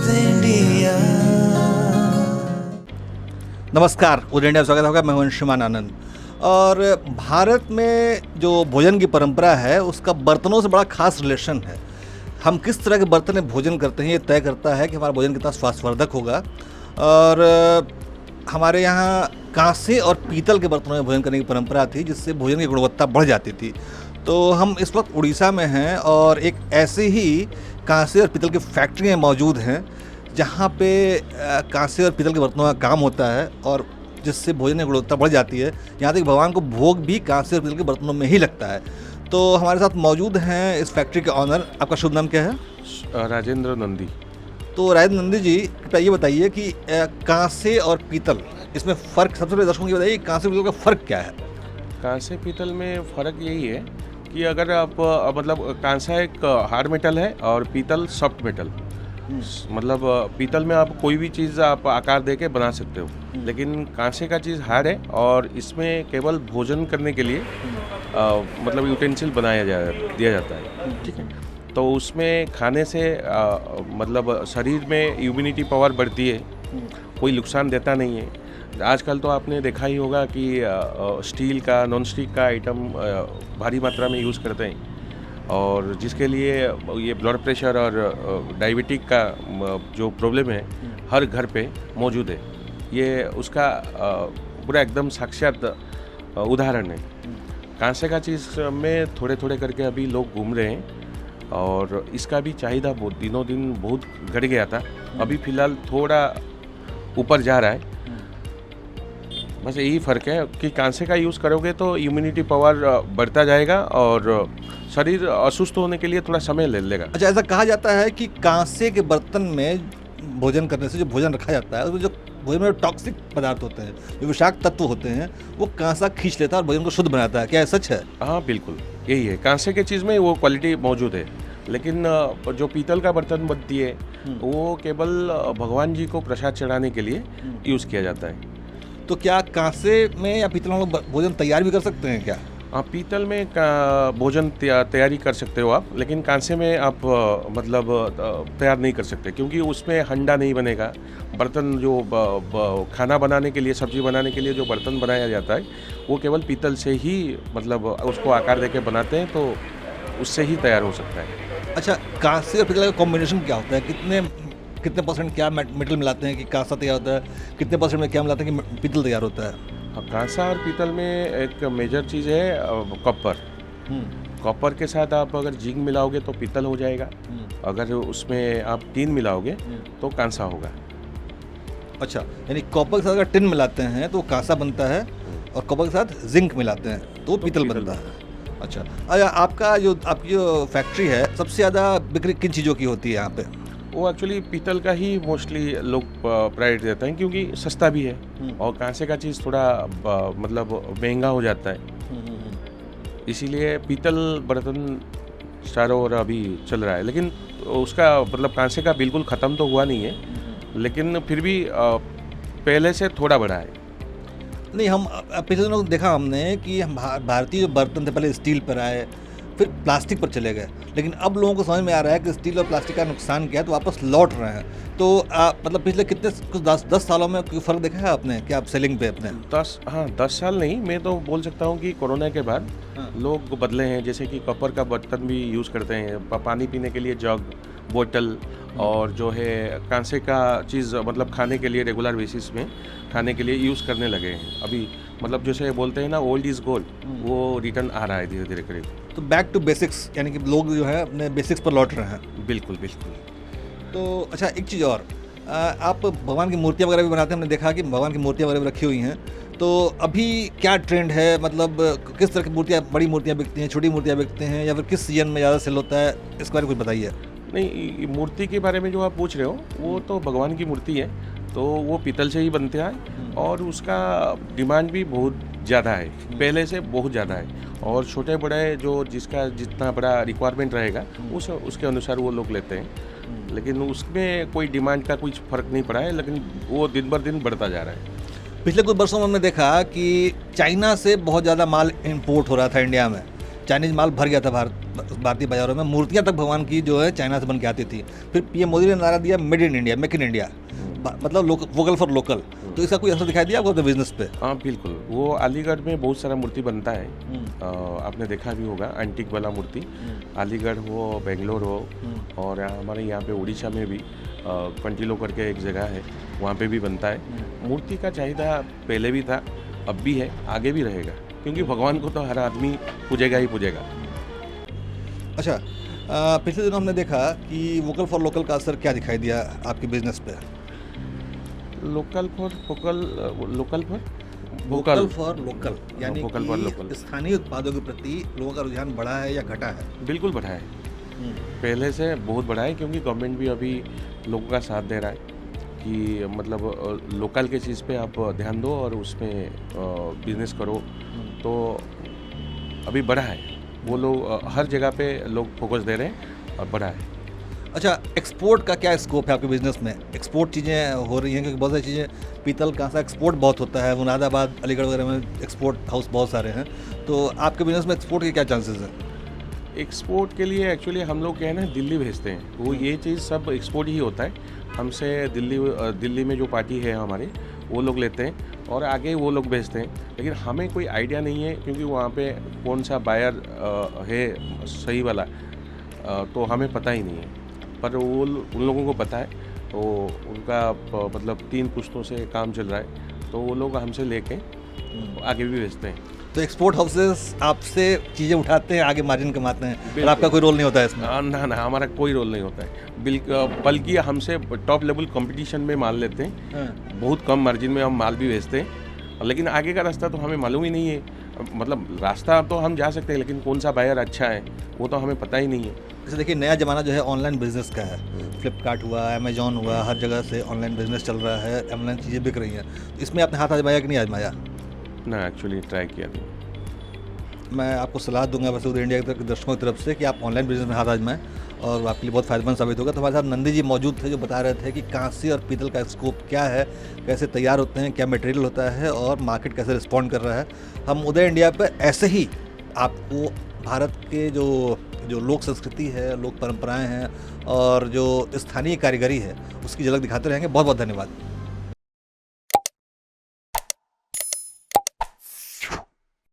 India. नमस्कार, उदय India में स्वागत होगा। मैं हूं अंशुमान आनंद। और भारत में जो भोजन की परंपरा है उसका बर्तनों से बड़ा खास रिलेशन है। हम किस तरह के बर्तन में भोजन करते हैं ये तय करता है कि हमारा भोजन कितना स्वास्थ्यवर्धक होगा। और हमारे यहाँ कांसे और पीतल के बर्तनों में भोजन करने की परंपरा थी, जिससे भोजन की गुणवत्ता बढ़ जाती थी। तो हम इस वक्त उड़ीसा में हैं और एक ऐसे ही कांसे और पीतल की फैक्ट्रियाँ मौजूद हैं जहाँ पे कांसे और पीतल के बर्तनों का काम होता है और जिससे भोजन की गुणवत्ता बढ़ जाती है। यहाँ तक भगवान को भोग भी कांसे और पीतल के बर्तनों में ही लगता है। तो हमारे साथ मौजूद हैं इस फैक्ट्री के ऑनर। आपका शुभ नाम क्या है? राजेंद्र नंदी। तो राजेंद्र नंदी जी, कृपया ये बताइए कि कांसे और पीतल इसमें फ़र्क, सबसे पहले दर्शकों को ये बताइए कांसे और पीतल का फ़र्क क्या है? कांसे पीतल में फ़र्क यही है कि अगर आप मतलब कांसा एक हार्ड मेटल है और पीतल सॉफ्ट मेटल। मतलब पीतल में आप कोई भी चीज़ आप आकार दे के बना सकते हो, लेकिन कांसे का चीज़ हार्ड है और इसमें केवल भोजन करने के लिए मतलब यूटेंसिल दिया जाता है। ठीक है, तो उसमें खाने से मतलब शरीर में इम्यूनिटी पावर बढ़ती है, कोई नुकसान देता नहीं है। आजकल तो आपने देखा ही होगा कि स्टील का, नॉन स्टिक का आइटम भारी मात्रा में यूज़ करते हैं और जिसके लिए ये ब्लड प्रेशर और डायबिटिक का जो प्रॉब्लम है हर घर पे मौजूद है। ये उसका पूरा एकदम साक्षात उदाहरण है। कांसे का चीज़ में थोड़े थोड़े करके अभी लोग घूम रहे हैं और इसका भी चाहिदा दिनों दिन बहुत घट गया था, अभी फ़िलहाल थोड़ा ऊपर जा रहा है। बस यही फ़र्क है कि कांसे का यूज़ करोगे तो इम्यूनिटी पावर बढ़ता जाएगा और शरीर असुस्थ होने के लिए थोड़ा समय ले लेगा। अच्छा, ऐसा कहा जाता है कि कांसे के बर्तन में भोजन करने से जो भोजन रखा जाता है उसमें जो भोजन में टॉक्सिक पदार्थ होते हैं, जो विषाक्त तत्व होते हैं, वो कांसा खींच लेता है और भोजन को शुद्ध बनाता है। क्या ये सच है? हाँ बिल्कुल, यही है। कांसे के चीज़ में वो क्वालिटी मौजूद है, लेकिन जो पीतल का बर्तन बनती है वो केवल भगवान जी को प्रसाद चढ़ाने के लिए यूज़ किया जाता है। तो क्या कांसे में या पीतल में भोजन तैयार भी कर सकते हैं क्या? हाँ, पीतल में भोजन तैयारी कर सकते हो आप, लेकिन कांसे में आप मतलब तैयार नहीं कर सकते, क्योंकि उसमें हंडा नहीं बनेगा। बर्तन जो खाना बनाने के लिए, सब्जी बनाने के लिए जो बर्तन बनाया जाता है वो केवल पीतल से ही मतलब उसको आकार देके बनाते हैं, तो उससे ही तैयार हो सकता है। अच्छा, कांसे और पीतल का कॉम्बिनेशन क्या होता है? कितने परसेंट क्या मेटल मिलाते हैं कि कांसा तैयार होता है? कितने परसेंट में क्या मिलाते हैं कि पीतल तैयार होता है? कांसा और पीतल में एक मेजर चीज़ है कॉपर। कॉपर के साथ आप अगर जिंक मिलाओगे तो पीतल हो जाएगा, अगर उसमें आप टिन मिलाओगे तो कांसा होगा। अच्छा, यानी कॉपर के साथ अगर टिन मिलाते हैं तो कांसा बनता है और कॉपर के साथ जिंक मिलाते हैं तो पीतल बनता है। अच्छा, आपकी जो फैक्ट्री है सबसे ज़्यादा बिक्री किन चीज़ों की होती है यहाँ पे? वो एक्चुअली पीतल का ही मोस्टली लोग प्रायोरिटी देते हैं, क्योंकि सस्ता भी है और कांसे का चीज़ थोड़ा मतलब महंगा हो जाता है, इसीलिए पीतल बर्तन चारों ओर अभी चल रहा है। लेकिन उसका मतलब कांसे का बिल्कुल ख़त्म तो हुआ नहीं है, लेकिन फिर भी पहले से थोड़ा बढ़ा है। नहीं, हम पिछले दिनों देखा हमने कि हम भारतीय जो बर्तन थे पहले स्टील पर आए, फिर प्लास्टिक पर चले गए, लेकिन अब लोगों को समझ में आ रहा है कि स्टील और प्लास्टिक का नुकसान क्या है, तो वापस लौट रहे हैं। तो मतलब पिछले कुछ 10 सालों में कोई फ़र्क देखा है आपने कि आप सेलिंग पे अपने? 10 साल नहीं, मैं तो बोल सकता हूँ कि कोरोना के बाद लोग बदले हैं। जैसे कि कॉपर का बर्तन भी यूज़ करते हैं, पानी पीने के लिए जग, बोतल, और जो है कांसे का चीज़ मतलब खाने के लिए रेगुलर बेसिस में खाने के लिए यूज़ करने लगे हैं अभी। मतलब जैसे बोलते हैं ना, ओल्ड इज़ गोल्ड, वो रिटर्न आ रहा है धीरे धीरे करीब। तो बैक टू बेसिक्स, यानी कि लोग जो है अपने बेसिक्स पर लौट रहे हैं। बिल्कुल बिल्कुल। तो अच्छा, एक चीज़ और, आप भगवान की मूर्तियाँ वगैरह भी बनाते हैं, हमने देखा कि भगवान की मूर्तियाँ वगैरह भी रखी हुई हैं। तो अभी क्या ट्रेंड है? मतलब किस तरह की मूर्तियाँ, बड़ी मूर्तियाँ बिकती हैं, छोटी मूर्तियाँ बिकते हैं, या फिर किस सीजन में ज़्यादा सेल होता है? इसके बारे में कुछ बताइए। नहीं, मूर्ति के बारे में जो आप पूछ रहे हो वो तो भगवान की मूर्ति है, तो वो पीतल से ही बनते हैं और उसका डिमांड भी बहुत ज़्यादा है, पहले से बहुत ज़्यादा है। और छोटे बड़े जो जिसका जितना बड़ा रिक्वायरमेंट रहेगा उसके अनुसार वो लोग लेते हैं, लेकिन उसमें कोई डिमांड का कुछ फ़र्क नहीं पड़ा है, लेकिन वो दिन बर दिन बढ़ता जा रहा है। पिछले कुछ वर्षों में हमने देखा कि चाइना से बहुत ज़्यादा माल इंपोर्ट हो रहा था इंडिया में। चाइनीज़ माल भर गया था भारत भारतीय बाज़ारों में मूर्तियाँ तक भगवान की जो है चाइना से बन के आती थी। फिर पीएम मोदी ने नारा दिया made in India, make in India, मतलब वोकल फॉर लोकल। तो इसका कोई असर दिखाई दिया आपको अपने बिजनेस पे? हाँ बिल्कुल, वो अलीगढ़ में बहुत सारा मूर्ति बनता है। आपने देखा भी होगा एंटीक वाला मूर्ति, अलीगढ़ हो, बेंगलोर हो, और हमारे यहाँ पे उड़ीसा में भी कंटिलो करके एक जगह है, वहाँ पे भी बनता है। मूर्ति का चाहिदा पहले भी था, अब भी है, आगे भी रहेगा, क्योंकि भगवान को तो हर आदमी पूजेगा ही पूजेगा। अच्छा, पिछले दिनों हमने देखा कि वोकल फॉर लोकल का असर क्या दिखाई दिया आपके बिजनेस पे? Local for vocal, local for vocal for local, यानी वोकल फॉर कि लोकल स्थानीय उत्पादों के प्रति लोगों का रुझान बढ़ा है या घटा है? बिल्कुल बढ़ा है, पहले से बहुत बढ़ा है, क्योंकि गवर्नमेंट भी अभी लोगों का साथ दे रहा है कि मतलब लोकल के चीज़ पे आप ध्यान दो और उसमें बिजनेस करो। तो अभी बढ़ा है, वो लोग हर जगह पे लोग फोकस दे रहे हैं और बढ़ा है। अच्छा, एक्सपोर्ट का क्या स्कोप है आपके बिजनेस में? एक्सपोर्ट चीज़ें हो रही हैं, क्योंकि बहुत सारी चीज़ें, पीतल कांसा एक्सपोर्ट बहुत होता है, मुरादाबाद, अलीगढ़ वगैरह में एक्सपोर्ट हाउस बहुत सारे हैं। तो आपके बिजनेस में एक्सपोर्ट के क्या चांसेस हैं? एक्सपोर्ट के लिए एक्चुअली हम लोग क्या है ना, दिल्ली भेजते हैं, वो ये चीज़ सब एक्सपोर्ट ही होता है। हमसे दिल्ली में जो पार्टी है हमारे, वो लोग लेते हैं और आगे वो लोग भेजते हैं। लेकिन हमें कोई आइडिया नहीं है, क्योंकि वहाँ पे कौन सा बायर है सही वाला, तो हमें पता ही नहीं है। पर वो उन लोगों को पता है, तो उनका मतलब 3 पुश्तों से काम चल रहा है, तो वो लोग हमसे लेके आगे भी भेजते हैं। तो एक्सपोर्ट हाउसेस आपसे चीज़ें उठाते हैं, आगे मार्जिन कमाते हैं, और आपका कोई रोल नहीं होता है इसमें? ना, हमारा कोई रोल नहीं होता है, बल्कि हमसे टॉप लेवल कंपटीशन में माल लेते हैं। बहुत कम मार्जिन में हम माल भी बेचते हैं, लेकिन आगे का रास्ता तो हमें मालूम ही नहीं है। मतलब रास्ता तो हम जा सकते हैं, लेकिन कौन सा बायर अच्छा है वो तो हमें पता ही नहीं है। जैसे देखिए, नया ज़माना जो है ऑनलाइन बिजनेस का है। फ्लिपकार्ट हुआ, अमेजॉन हुआ, हर जगह से ऑनलाइन बिजनेस चल रहा है, ऑनलाइन चीज़ें बिक रही हैं। तो इसमें आपने हाथ आजमाया कि नहीं आजमाया? ना, एक्चुअली ट्राई किया नहीं। मैं आपको सलाह दूंगा वैसे उदय इंडिया के दर्शकों की तरफ से कि आप ऑनलाइन बिजनेस में हाथ आजमाएं, और आपके लिए बहुत फायदेमंद साबित होगा। तो हमारे साथ नंदी जी मौजूद थे, जो बता रहे थे कि कांसे और पीतल का स्कोप क्या है, कैसे तैयार होते हैं, क्या मटेरियल होता है, और मार्केट कैसे रिस्पॉन्ड कर रहा है। हम उदय इंडिया पर ऐसे ही आपको भारत के जो लोक संस्कृति है, लोक परंपराएं हैं, और जो स्थानीय कारीगरी है, उसकी झलक दिखाते रहेंगे। बहुत बहुत धन्यवाद।